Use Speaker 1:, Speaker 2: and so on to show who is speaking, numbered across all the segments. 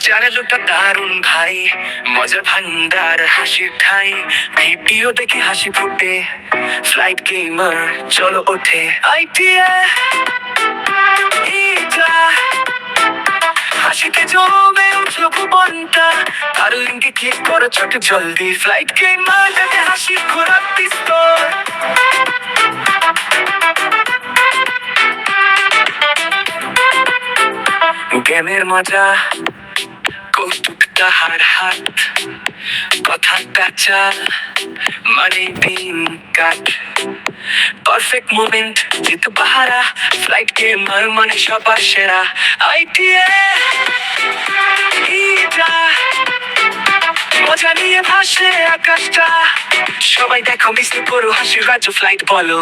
Speaker 1: চ্যানেলটা দারুণ ভাই, মজার ভান্ডার হাসির ঠাই। ভিডিও দেখে হাসি ফুটে, ফ্লাইট গেমার চলো ওঠে। আইটিএ হাসিতে জমে উঠলো ভুবনটা, আর লিঙ্কে ক্লিক করো ছোট জলদি। ফ্লাইট গেমার দেখে হাসির ঘোরার পিস্তল। গেমের মজা, কৌতুক তাহার হাত, কথা চাল মানে দিন কাট। পারফেক্ট মোমেন্ট জিতু বাহারা, ফ্লাইট গেমার মানে সবার সেরা। আইটিএ মজা নিয়ে ভাসে আকাশটা, সবাই দেখো মিস করো হাসির রাজ্য ফ্লাইট বলো।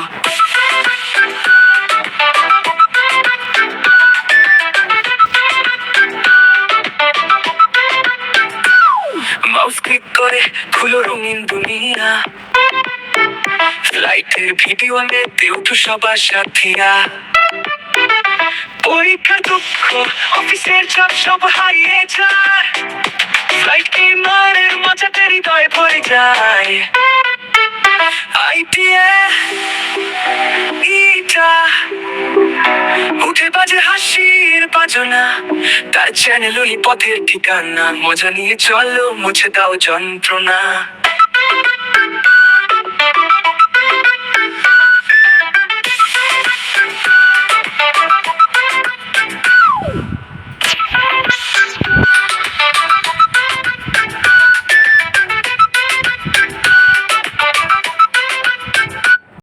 Speaker 1: মাউস ক্লিক করে খুলো রঙিন দুনিয়া, ফ্লাইটের ভিডিও নিতে উঠো সবার সাথীরা। পরীক্ষার দুঃখ, অফিসের চাপ সব হারিয়ে যায়, ফ্লাইট গেমারের মজাতে হৃদয়ে ভরে যায়। আইটিএ উঠে বাজে হাসির বাজনা, তার চ্যানেল ওই পথের ঠিকানা। মজা নিয়ে চলো, মুছে দাও যন্ত্রণা।